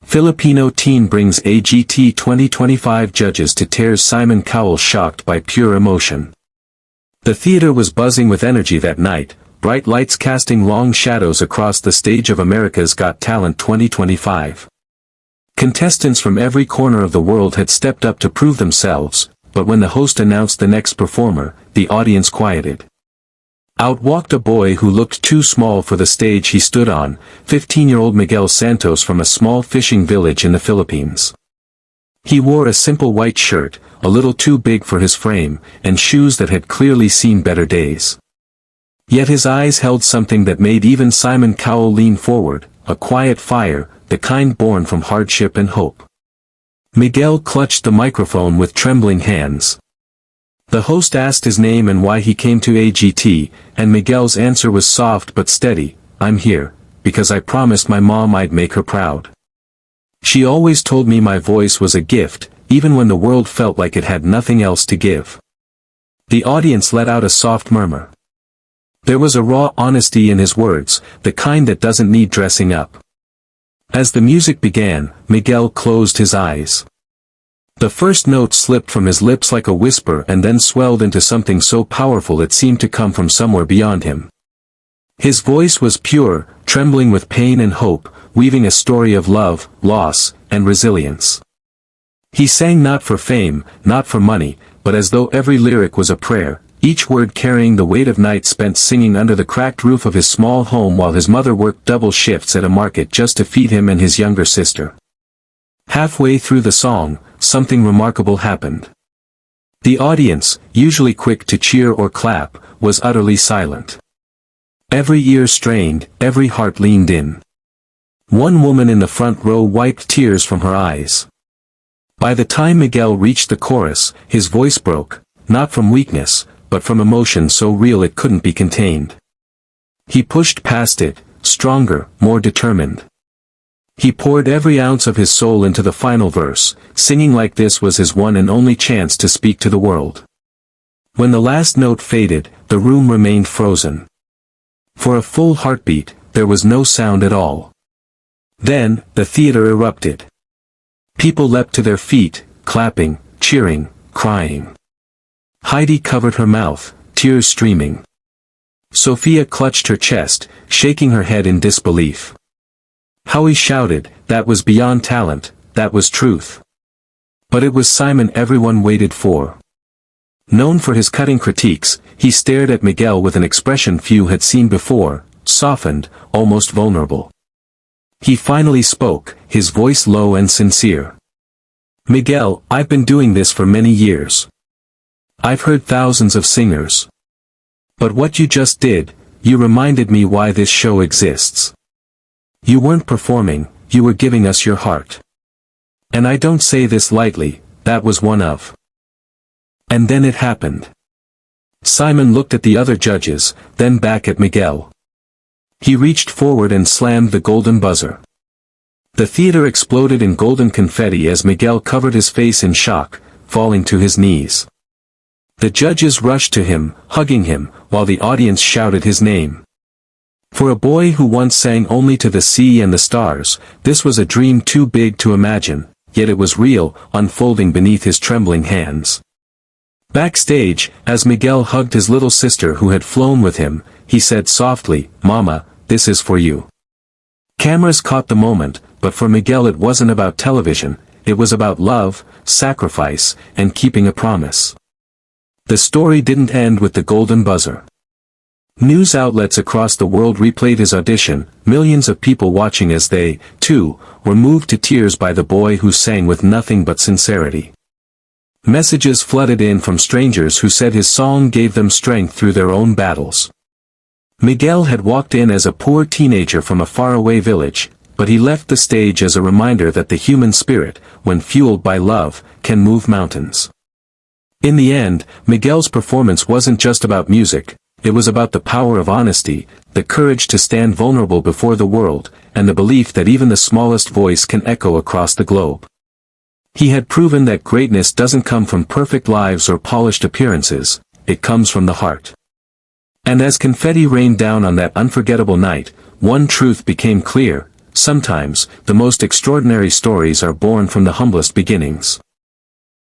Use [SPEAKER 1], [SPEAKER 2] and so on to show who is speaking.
[SPEAKER 1] Filipino teen brings AGT 2025 judges to tears. Simon Cowell shocked by pure emotion. The theater was buzzing with energy that night, bright lights casting long shadows across the stage of America's Got Talent 2025. Contestants from every corner of the world had stepped up to prove themselves, but when the host announced the next performer, the audience quieted. Out walked a boy who looked too small for the stage he stood on, 15-year-old Miguel Santos from a small fishing village in the Philippines. He wore a simple white shirt, a little too big for his frame, and shoes that had clearly seen better days. Yet his eyes held something that made even Simon Cowell lean forward, a quiet fire, the kind born from hardship and hope. Miguel clutched the microphone with trembling hands. The host asked his name and why he came to AGT, and Miguel's answer was soft but steady: "I'm here, because I promised my mom I'd make her proud. She always told me my voice was a gift, even when the world felt like it had nothing else to give." The audience let out a soft murmur. There was a raw honesty in his words, the kind that doesn't need dressing up. As the music began, Miguel closed his eyes. The first note slipped from his lips like a whisper and then swelled into something so powerful it seemed to come from somewhere beyond him. His voice was pure, trembling with pain and hope, weaving a story of love, loss, and resilience. He sang not for fame, not for money, but as though every lyric was a prayer, each word carrying the weight of nights spent singing under the cracked roof of his small home while his mother worked double shifts at a market just to feed him and his younger sister. Halfway through the song, something remarkable happened. The audience, usually quick to cheer or clap, was utterly silent. Every ear strained, every heart leaned in. One woman in the front row wiped tears from her eyes. By the time Miguel reached the chorus, his voice broke, not from weakness, but from emotion so real it couldn't be contained. He pushed past it, stronger, more determined. He poured every ounce of his soul into the final verse, singing like this was his one and only chance to speak to the world. When the last note faded, the room remained frozen. For a full heartbeat, there was no sound at all. Then, the theater erupted. People leapt to their feet, clapping, cheering, crying. Heidi covered her mouth, tears streaming. Sophia clutched her chest, shaking her head in disbelief. Howie shouted, "That was beyond talent, that was truth." But it was Simon everyone waited for. Known for his cutting critiques, he stared at Miguel with an expression few had seen before, softened, almost vulnerable. He finally spoke, his voice low and sincere. "Miguel, I've been doing this for many years. I've heard thousands of singers. But what you just did, you reminded me why this show exists. You weren't performing, you were giving us your heart. And I don't say this lightly, that was one of." And then it happened. Simon looked at the other judges, then back at Miguel. He reached forward and slammed the golden buzzer. The theater exploded in golden confetti as Miguel covered his face in shock, falling to his knees. The judges rushed to him, hugging him, while the audience shouted his name. For a boy who once sang only to the sea and the stars, this was a dream too big to imagine, yet it was real, unfolding beneath his trembling hands. Backstage, as Miguel hugged his little sister who had flown with him, he said softly, "Mama, this is for you." Cameras caught the moment, but for Miguel it wasn't about television, it was about love, sacrifice, and keeping a promise. The story didn't end with the golden buzzer. News outlets across the world replayed his audition, millions of people watching as they, too, were moved to tears by the boy who sang with nothing but sincerity. Messages flooded in from strangers who said his song gave them strength through their own battles. Miguel had walked in as a poor teenager from a faraway village, but he left the stage as a reminder that the human spirit, when fueled by love, can move mountains. In the end, Miguel's performance wasn't just about music. It was about the power of honesty, the courage to stand vulnerable before the world, and the belief that even the smallest voice can echo across the globe. He had proven that greatness doesn't come from perfect lives or polished appearances, it comes from the heart. And as confetti rained down on that unforgettable night, one truth became clear: sometimes, the most extraordinary stories are born from the humblest beginnings.